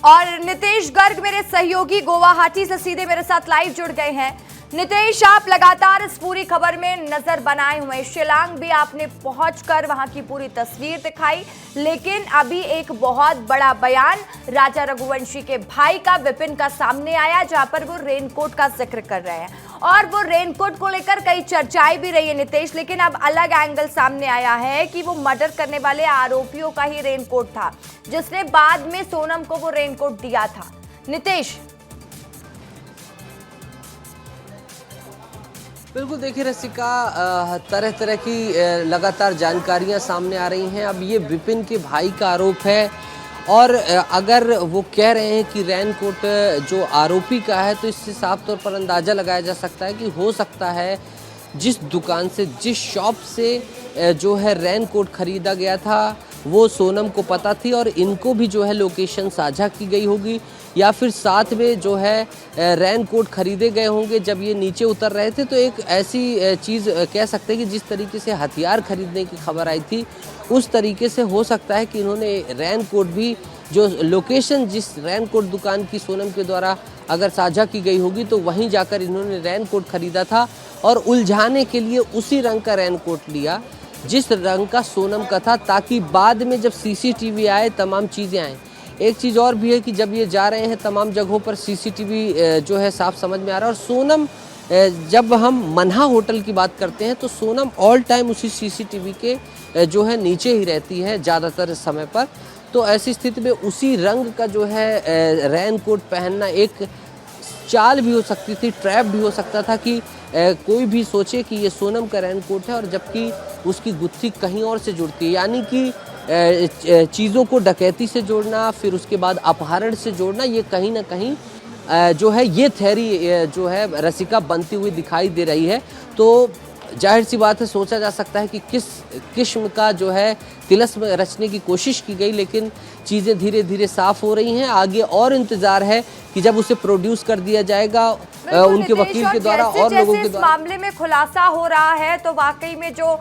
और नितेश गर्ग मेरे सहयोगी गुवाहाटी से सीधे मेरे साथ लाइव जुड़ गए हैं। नितेश, आप लगातार इस पूरी खबर में नजर बनाए हुए हैं। शिलांग भी आपने पहुंचकर वहां की पूरी तस्वीर दिखाई, लेकिन अभी एक बहुत बड़ा बयान राजा रघुवंशी के भाई का, विपिन का सामने आया, जहां पर वो रेनकोट का जिक्र कर रहे हैं और वो रेनकोट को लेकर कई चर्चाएं भी रही है नितेश। लेकिन अब अलग एंगल सामने आया है कि वो मर्डर करने वाले आरोपियों का ही रेनकोट था, जिसने बाद में सोनम को वो रेनकोट दिया था। नितेश, बिल्कुल, देखिए रसिका, तरह तरह की लगातार जानकारियां सामने आ रही हैं। अब ये विपिन के भाई का आरोप है और अगर वो कह रहे हैं कि रेनकोट जो आरोपी का है, तो इससे साफ तौर पर अंदाज़ा लगाया जा सकता है कि हो सकता है जिस दुकान से, जिस शॉप से जो है रेनकोट ख़रीदा गया था वो सोनम को पता थी और इनको भी जो है लोकेशन साझा की गई होगी, या फिर साथ में जो है रेनकोट खरीदे गए होंगे जब ये नीचे उतर रहे थे। तो एक ऐसी चीज़ कह सकते हैं कि जिस तरीके से हथियार खरीदने की खबर आई थी, उस तरीके से हो सकता है कि इन्होंने रेनकोट भी, जो लोकेशन जिस रेनकोट दुकान की सोनम के द्वारा अगर साझा की गई होगी, तो वहीं जाकर इन्होंने रेनकोट खरीदा था और उलझाने के लिए उसी रंग का रेनकोट लिया जिस रंग का सोनम का था, ताकि बाद में जब सीसीटीवी आए तमाम चीज़ें आएँ। एक चीज़ और भी है कि जब ये जा रहे हैं तमाम जगहों पर सीसीटीवी जो है साफ समझ में आ रहा है। और सोनम, जब हम मन्हा होटल की बात करते हैं तो सोनम ऑल टाइम उसी सीसीटीवी के जो है नीचे ही रहती है ज़्यादातर समय पर। तो ऐसी स्थिति में उसी रंग का जो है रेनकोट पहनना एक चाल भी हो सकती थी, ट्रैप भी हो सकता था कि कोई भी सोचे कि ये सोनम का रेनकोट है और जबकि उसकी गुत्थी कहीं और से जुड़ती है। यानी कि चीज़ों को डकैती से जोड़ना, फिर उसके बाद अपहरण से जोड़ना, ये कहीं ना कहीं जो है ये थ्योरी जो है रसिका बनती हुई दिखाई दे रही है। तो जाहिर सी बात है, सोचा जा सकता है कि किस किस्म का जो है तिलिस्म रचने की कोशिश की गई, लेकिन चीज़ें धीरे धीरे साफ हो रही हैं। आगे और इंतज़ार है कि जब उसे प्रोड्यूस कर दिया जाएगा उनके वकील के द्वारा और लोगों के द्वारा। मामले में खुलासा हो रहा है तो वाकई में जो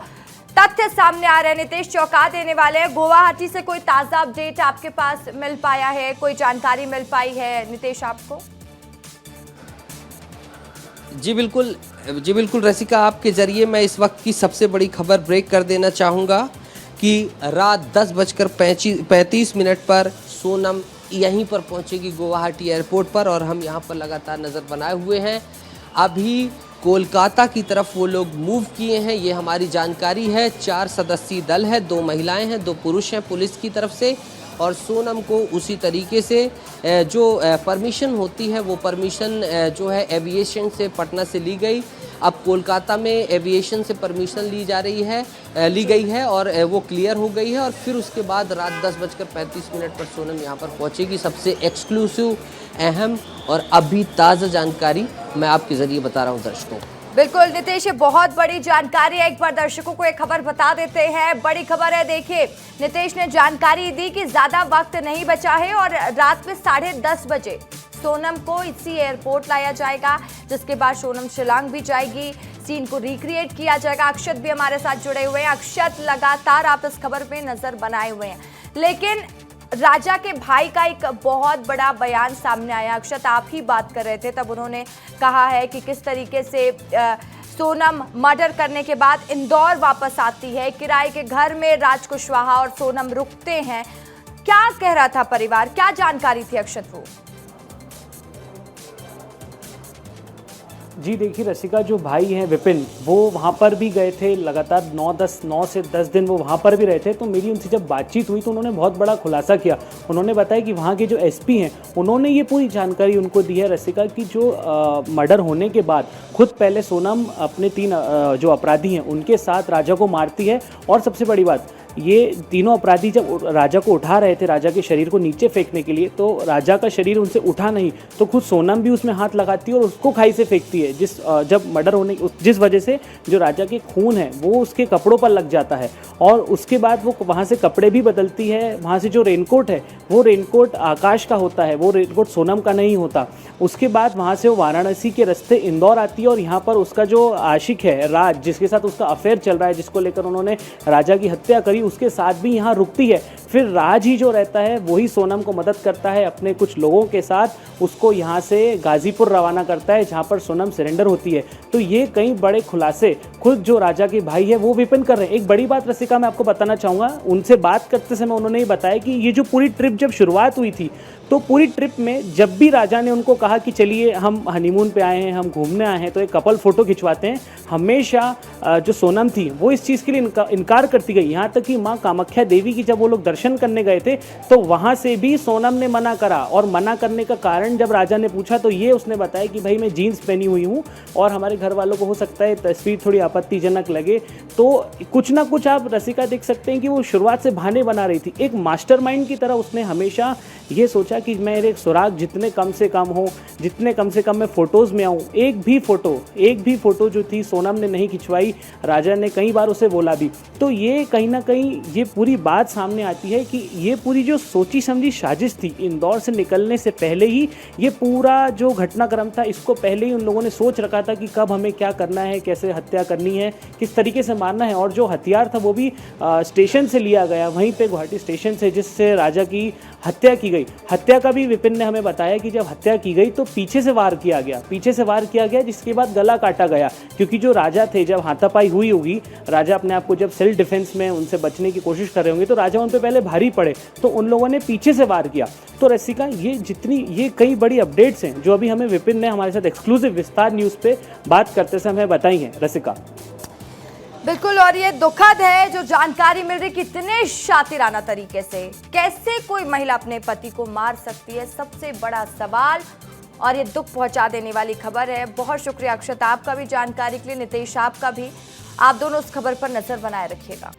तथ्य सामने आ रहे हैं नितेश, चौंका देने वाले हैं। गुवाहाटी से कोई ताज़ा अपडेट आपके पास मिल पाया है, कोई जानकारी मिल पाई है नितेश आपको? जी बिल्कुल रसिका, आपके ज़रिए मैं इस वक्त की सबसे बड़ी खबर ब्रेक कर देना चाहूँगा कि रात 10:35 पर सोनम यहीं पर पहुँचेगी गुवाहाटी एयरपोर्ट पर, और हम यहाँ पर लगातार नज़र बनाए हुए हैं। अभी कोलकाता की तरफ वो लोग मूव किए हैं, ये हमारी जानकारी है। 4 सदस्यीय दल है, 2 महिलाएं हैं, 2 पुरुष हैं पुलिस की तरफ से, और सोनम को उसी तरीके से जो परमिशन होती है वो परमिशन जो है एविएशन से, पटना से ली गई। अब कोलकाता में एविएशन से परमिशन ली गई है और वो क्लियर हो गई है, और फिर उसके बाद रात 10:35 पर सोनम यहाँ पर पहुँचेगी। सबसे एक्सक्लूसिव, अहम और अभी ताज़ा जानकारी मैं आपके ज़रिए बता रहा हूँ दर्शकों। बिल्कुल नितेश, ये बहुत बड़ी जानकारी है। एक बार दर्शकों को एक खबर बता देते हैं। बड़ी खबर है, देखिए नितेश ने जानकारी दी कि ज्यादा वक्त नहीं बचा है और रात में 10:30 बजे सोनम को इसी एयरपोर्ट लाया जाएगा, जिसके बाद सोनम शिलांग भी जाएगी, सीन को रिक्रिएट किया जाएगा। अक्षत भी हमारे साथ जुड़े हुए हैं। अक्षत, लगातार आप इस खबर पे नजर बनाए हुए हैं, लेकिन राजा के भाई का एक बहुत बड़ा बयान सामने आया। अक्षत, आप ही बात कर रहे थे तब, उन्होंने कहा है कि किस तरीके से सोनम मर्डर करने के बाद इंदौर वापस आती है, किराए के घर में राज कुशवाहा और सोनम रुकते हैं। क्या कह रहा था परिवार, क्या जानकारी थी अक्षत वो? जी देखिए रसिका, जो भाई हैं विपिन, वो वहाँ पर भी गए थे लगातार 9 से 10 दिन वो वहाँ पर भी रहे थे। तो मेरी उनसे जब बातचीत हुई तो उन्होंने बहुत बड़ा खुलासा किया। उन्होंने बताया कि वहाँ के जो एसपी हैं उन्होंने ये पूरी जानकारी उनको दी है रसिका, कि जो मर्डर होने के बाद खुद पहले सोनम अपने 3 जो अपराधी हैं उनके साथ राजा को मारती है, और सबसे बड़ी बात, ये तीनों अपराधी जब राजा को उठा रहे थे, राजा के शरीर को नीचे फेंकने के लिए, तो राजा का शरीर उनसे उठा नहीं, तो खुद सोनम भी उसमें हाथ लगाती है और उसको खाई से फेंकती है, जब मर्डर होने जिस वजह से जो राजा के खून है वो उसके कपड़ों पर लग जाता है। और उसके बाद वो वहाँ से कपड़े भी बदलती है। वहाँ से जो रेनकोट है वो रेनकोट आकाश का होता है, वो रेनकोट सोनम का नहीं होता। उसके बाद वहाँ से वो वाराणसी के रास्ते इंदौर आती है, और यहाँ पर उसका जो आशिक है राज, जिसके साथ उसका अफेयर चल रहा है, जिसको लेकर उन्होंने राजा की हत्या करी, उसके साथ भी यहाँ रुकती है। फिर राज ही जो रहता है वही सोनम को मदद करता है, अपने कुछ लोगों के साथ उसको यहाँ से गाजीपुर रवाना करता है जहाँ पर सोनम सरेंडर होती है। तो ये कई बड़े खुलासे खुद जो राजा के भाई है वो विपिन कर रहे हैं। एक बड़ी बात रसिका मैं आपको बताना चाहूँगा, उनसे बात करते समय उन्होंने ये बताया कि ये जो पूरी ट्रिप जब शुरुआत हुई थी तो पूरी ट्रिप में जब भी राजा ने उनको कहा कि चलिए हम हनीमून पे आए हैं, हम घूमने आए हैं, तो एक कपल फ़ोटो खिंचवाते हैं, हमेशा जो सोनम थी वो इस चीज़ के लिए इनकार करती गई। यहाँ तक कि माँ कामाख्या देवी की जब वो लोग दर्शन करने गए थे तो वहाँ से भी सोनम ने मना करा, और मना करने का कारण जब राजा ने पूछा तो ये उसने बताया कि भाई मैं जीन्स पहनी हुई हूँ और हमारे घर वालों को हो सकता है तस्वीर थोड़ी आपत्तिजनक लगे। तो कुछ ना कुछ आप रसिका देख सकते हैं कि वो शुरुआत से बहाने बना रही थी। एक मास्टरमाइंड की तरह उसने हमेशा ये सोचा कि मेरे सुराग जितने कम से कम हो, जितने कम से कम मैं फ़ोटोज़ में आऊँ। एक भी फ़ोटो जो थी सोनम ने नहीं खिंचवाई, राजा ने कई बार उसे बोला भी। तो ये कहीं ना कहीं ये पूरी बात सामने आती है कि ये पूरी जो सोची समझी साजिश थी, इंदौर से निकलने से पहले ही ये पूरा जो घटनाक्रम था इसको पहले ही उन लोगों ने सोच रखा था कि कब हमें क्या करना है, कैसे हत्या करनी है, किस तरीके से मारना है। और जो हथियार था वो भी स्टेशन से लिया गया, वहीं पे गुवाहाटी स्टेशन से, जिससे राजा की हत्या की गई। हत्या का भी विपिन ने हमें बताया कि जब हत्या की गई तो पीछे से वार किया गया, जिसके बाद गला काटा गया। क्योंकि जो राजा थे, जब हाथापाई हुई होगी, राजा अपने आप को जब सेल्फ डिफेंस में उनसे बचने की कोशिश कर रहे होंगे तो राजा उन पे पहले भारी पड़े, तो उन लोगों ने पीछे से वार किया। तो रसिका ये कई बड़ी अपडेट्स हैं जो अभी हमें विपिन ने हमारे साथ एक्सक्लूसिव विस्तार न्यूज़ पे बात करते समय बताई हैं रसिका। बिल्कुल, और ये दुखद है जो जानकारी मिल रही कितने शातिराना तरीके से कैसे कोई महिला अपने पति को मार सकती है, सबसे बड़ा सवाल और ये दुख पहुंचा देने वाली खबर है। बहुत शुक्रिया अक्षत आपका भी जानकारी के लिए, नितेश आपका भी। आप दोनों उस खबर पर नजर बनाए रखिएगा।